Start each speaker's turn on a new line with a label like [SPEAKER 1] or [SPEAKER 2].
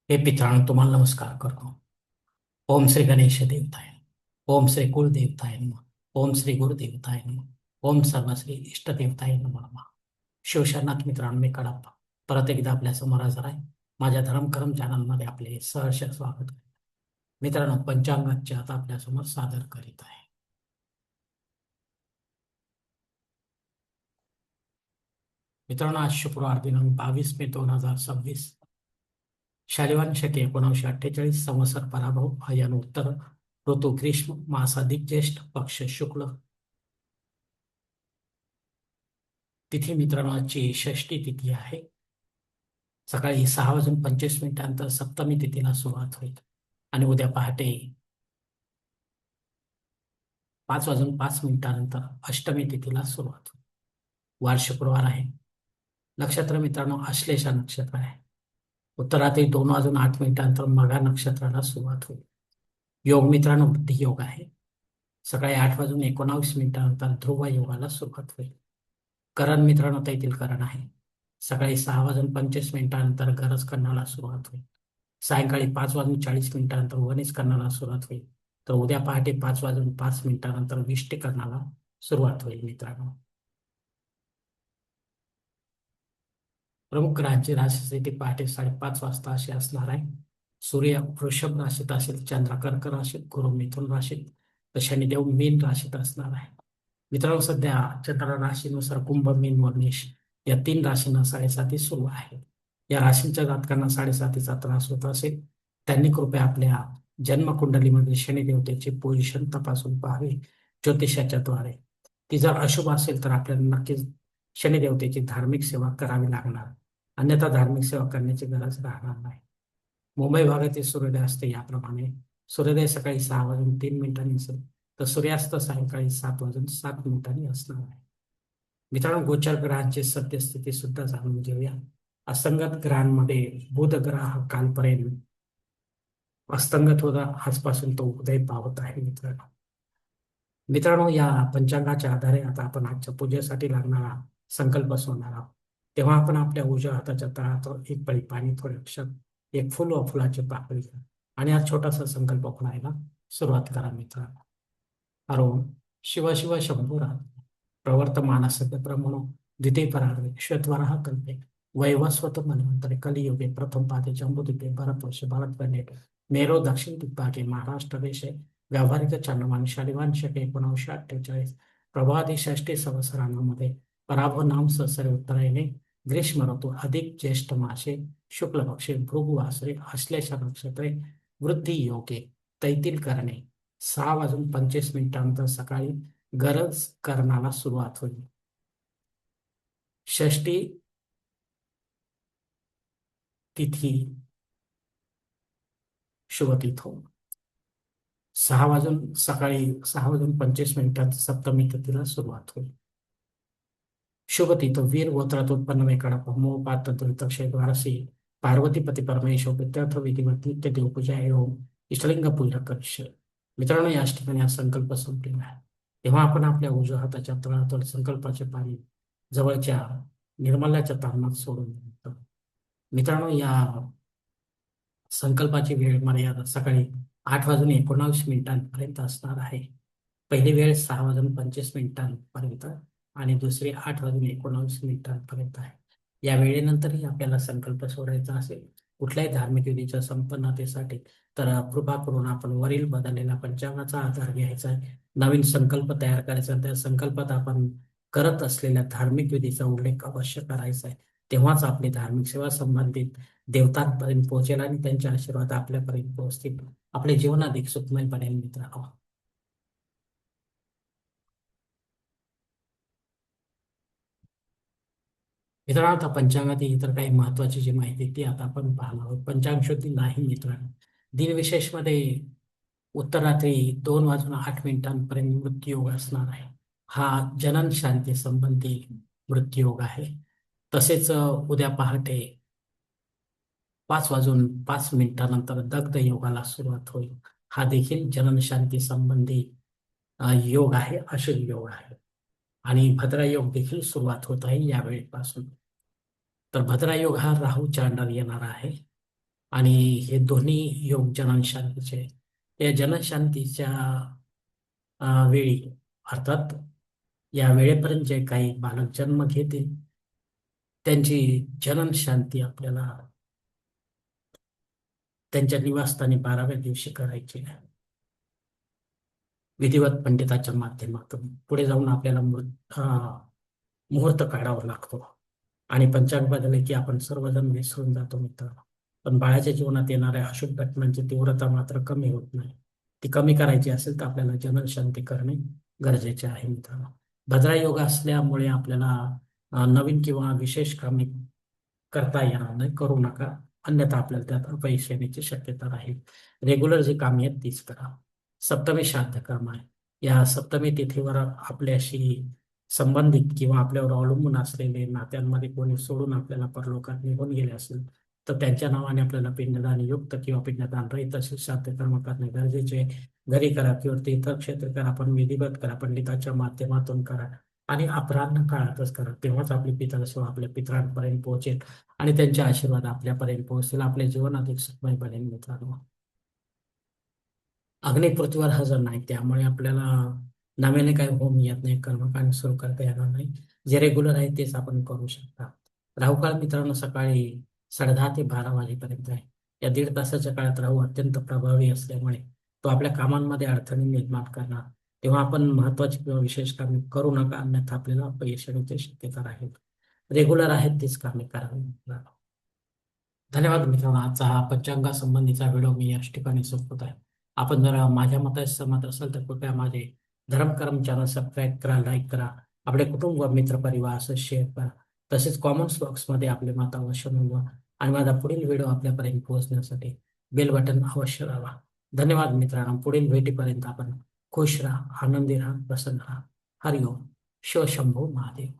[SPEAKER 1] हे पितरांनो तुम्हाला नमस्कार करतो. ओम श्री गणेश देवताय नमः. ओम श्री कुलदेवताय नमः. ओम श्री गुरुदेवताय नमः. ओम सर्वश्री इष्टदेवताय नमः. शिवशरणात मित्रांनो, मी कडप्पा परत एकदा आपल्या समोर हजर आहे. माझ्या धर्मकरम चॅनलमध्ये आपले सहर्ष स्वागत आहे. मित्रांनो, पंचांगाचे आता आपल्या समोर सादर करीत आहे. मित्रांनो, आज शुक्रवार दिनांक 22 मे 2026, शालिवान शके 1948, संवत्सर पराभव, अयन उत्तर, ऋतू ग्रीष्म, मास अधिक ज्येष्ठ, पक्ष शुक्ल, तिथी मित्रांनो आजची षष्टी तिथी आहे. सकाळी 6 वाजून 25 मिनिटांनंतर सप्तमी तिथीला सुरुवात होईल आणि उद्या पहाटे 5 वाजून 5 मिनिटांनंतर अष्टमी तिथीला सुरुवात होईल. वार शुक्रवार आहे. नक्षत्र मित्रांनो आश्लेषा नक्षत्र आहे. उत्तरातील 2 वाजून 8 मिनिटांनंतर मघा नक्षत्राला सुरुवात होईल. योग मित्रांनो बुद्धी योग आहे. सकाळी 8 वाजून 19 मिनिटांनंतर ध्रुव योगाला सुरुवात होईल. करण मित्रांनो तैतील करण आहे. सकाळी 6 वाजून 25 मिनिटांनंतर गरज करण्याला सुरुवात होईल. सायंकाळी 5 वाजून 40 मिनिटांनंतर वनिज करण्याला सुरुवात होईल. तर उद्या पहाटे 5 वाजून 5 मिनिटांनंतर विष्टी करण्याला सुरुवात होईल. मित्रांनो, प्रमुख ग्रहांची राशीस्थिती पहाटे 5:30 वाजता अशी असणार आहे. सूर्य वृषभ राशीत असेल, चंद्र कर्क राशीत, गुरु मिथुन राशीत, तर शनिदेव मीन राशीत असणार आहे. मित्रांनो, सध्या चंद्र राशीनुसार कुंभ, मीन व मेष या 3 राशींना साडेसाती सुरू आहे. या राशींच्या जातकांना साडेसातीचा त्रास होत असेल, त्यांनी कृपया आपल्या जन्मकुंडलीमध्ये शनिदेवतेची पोझिशन तपासून पाहावी ज्योतिषाच्या द्वारे. ती जर अशुभ असेल तर आपल्याला नक्कीच शनिदेवतेची धार्मिक सेवा करावी लागणार, अन्यथा धार्मिक सेवा करण्याची गरज राहणार नाही. मुंबई भागातील सूर्योदय असते याप्रमाणे: सूर्योदय सकाळी 6 वाजून 3 मिनिटांनी असेल, तर सूर्यास्त सायंकाळी 7 वाजून 7 मिनिटांनी असणार आहे. मित्रांनो, गोचर ग्रहांची सद्यस्थिती सुद्धा जाणून घेऊया. असंगत ग्रहांमध्ये बुध ग्रह हा कालपर्यंत अस्तंगत होता, आजपासून तो उदय पावत आहे. मित्रांनो, या पंचांगाच्या आधारे आता आपण आजच्या पूजेसाठी लागणारा संकल्प सोडणार आहोत. तेव्हा आपण आपल्या उजव्या हाताच्या तळहातावर एक पळी पाणी, थोडे अक्षर, एक फुल व फुलाची पाकळी घ्या आणि हा छोटासा संकल्प म्हणायला सुरुवात करा. मित्रांनो, हरोम शिव शिव शंभूराज प्रवर्तमानस्य प्रमणो द्वितीय परार्धे श्वेतवराह कल्पे वैवस्वत मन्वंतरे कलियुगे प्रथम पादे जम्बूद्वीपे भरतवर्ष भारतखंडे मेरो दक्षिण दिग्भागे महाराष्ट्र देशे व्यावहारिक चांद्रमान शालिवान शके 1948 प्रभादी षष्टी संवत्सरांमध्ये पराभव नाम संवत्सरे उत्तरायणे ग्रीष्म ऋतू अधिक ज्येष्ठ मासे शुक्ल पक्षे भृगु वासरे आश्लेषा नक्षत्रे वृद्धी योगे तैतील करणे 6 वाजून 25 मिनिटांनंतर सकाळी गरज करण्याला सुरुवात होईल. षष्टी तिथी शुभ तिथो 6 वाजून 25 मिनिटांत सप्तमी तिथीला सुरुवात होईल. शुभ तिथो वीर गोत्रात उत्पन्न वेकडा मूळ पात्र द्वारसी पार्वतीपती परमेश्वर प्रत्यर्थ विधिवत नित्य देवपूजा एवं इष्टलिंग पूजा करिष्य. मित्रांनो, याच ठिकाणी हा संकल्प संपलेला आहे. तेव्हा आपण आपल्या उजव्या हाताच्या तळहातावर संकल्पाचे पाणी जवळच्या निर्मल्याच्या तारणात सोडून द्यायचं. मित्रांनो, या संकल्पाची वेळ मर्यादा सकाळी 8 वाजून 19 मिनिटांपर्यंत असणार आहे. पहिली वेळ 6 वाजून 25 मिनिटांपर्यंत आणि दुसरी 8 वाजून 19 मिनिटांपर्यंत आहे. या वेळेनंतरही आपल्याला संकल्प सोडायचा असेल कुठल्याही धार्मिक विधीच्या संपन्नतेसाठी, तर कृपा करून आपण वरील बदललेल्या पंचांगाचा आधार घ्यायचा आहे. नवीन संकल्प तयार करायचा, त्या संकल्पात आपण करत असलेल्या धार्मिक विधीचा उल्लेख अवश्य करायचा आहे. तेव्हाच आपली धार्मिक सेवा संबंधित देवतांपर्यंत पोहोचेल आणि त्यांचे आशीर्वाद आपल्यापर्यंत पोहोचतील. आपले जीवन अधिक सुखमय बनेल. मित्रांनो, आता पंचांगातील इतर काही महत्वाची जी माहिती ती आता आपण पाहणार आहोत. पंचांग शुद्धी नाही मित्रांनो. दिनविशेष मध्ये उत्तरात्री 2 वाजून 8 मिनिटांपर्यंत मृत्यूयोग असणार आहे. हा जनन शांती संबंधी मृत्यूयोग आहे. तसेच उद्या पहाटे 5 वाजून 5 मिनिटांनंतर दग्ध योगाला सुरुवात होईल. हा देखील जननशांती संबंधी योग आहे, अशुभ योग आहे. आणि भद्रा योग देखील सुरुवात होत आहे यावेळेपासून. तर भद्रा योग हा राहूच्या अंडर येणार आहे आणि हे दोन्ही योग जननशांतीचे आहेत. या जननशांतीच्या वेळी अर्थात या वेळेपर्यंत जे काही बालक जन्म घेतील त्यांची जननशांती आपल्याला त्यांच्या निवासस्थानी 12व्या दिवशी करायची आहे. विधिवत पंडिताच्या माध्यमातून पुढे जाऊन आपल्याला मुहूर्त काढावा लागतो आणि पंचांग बदलले की आपण सर्वजण विसरून जातो मित्रांनो. पण बाळाच्या जीवनात येणाऱ्या अशुभ घटनांची तीव्रता मात्र कमी होत नाही. ती कमी करायची असेल तर आपल्याला जननशांती करणे गरजेचे आहे मित्रांनो. भद्रा योग असल्यामुळे आपल्याला नवीन किंवा विशेष कामे करता येणार नाही, करू नका. अन्यथा आपल्याला त्यात अपयश येण्याची शक्यता राहील. रेग्युलर जी कामे आहेत तीच करा. सप्तमी श्राद्ध कर्म आहे. या सप्तमी तिथीवर आपल्याशी संबंधित किंवा आपल्यावर अवलंबून असलेले नात्यांमध्ये कोणी सोडून आपल्याला परलोकात निघून गेले असेल तर त्यांच्या नावाने आपल्याला पिंडदान युक्त किंवा पिंडदान रहित असे श्राद्ध कर्म करणे गरजेचे आहे. घरी करा किंवा तीर्थक्षेत्र करा, पण विधिवत करा, पंडिताच्या माध्यमातून करा आणि अपराह्न काळातच करा. तेव्हाच आपली पितृसेवा आपल्या पितरांपर्यंत पोहोचेल आणि त्यांचे आशीर्वाद आपल्यापर्यंत पोहोचतील. आपले जीवन अधिक सुखमय बनेल मित्रांनो. अग्नी पृथ्वीवर हजर नाही, त्यामुळे आपल्याला नव्याने काही होम येत नाही, कर्मकांड सुरू करता येणार नाही. जे रेग्युलर आहे तेच आपण करू शकता. राहुकाळ मित्रांनो सकाळी 10:30 ते 12 वाजेपर्यंत आहे. या 1.5 तासाच्या काळात राहू अत्यंत प्रभावी असल्यामुळे तो आपल्या कामांमध्ये अडचणी निर्माण करणार. तेव्हा आपण महत्वाची किंवा विशेष कामे करू नका, अन्यथा आपल्याला अपयश येण्याची शक्यता राहील. रेग्युलर आहेत तीच कामे करावी. धन्यवाद मित्रांनो. आजचा हा पंचांगासंबंधीचा व्हिडिओ मी याच ठिकाणी संपवत आहे. आपण जर माझ्या मताशी सहमत असाल तर कृपया माझे धर्मकर्म चॅनल सबस्क्राईब करा, लाईक करा, आपले कुटुंब मित्र परिवार असं शेअर करा. तसेच कॉमेंट्स बॉक्समध्ये आपले मत अवश्य नोंदवा आणि माझा पुढील व्हिडिओ आपल्यापर्यंत पोहोचण्यासाठी बेल बटन अवश्य दाबा. धन्यवाद मित्रांनो. पुढील भेटीपर्यंत आपण खुश राहा, आनंदी राहा, प्रसन्न राहा. हरिओम. शिवशंभो महादेव.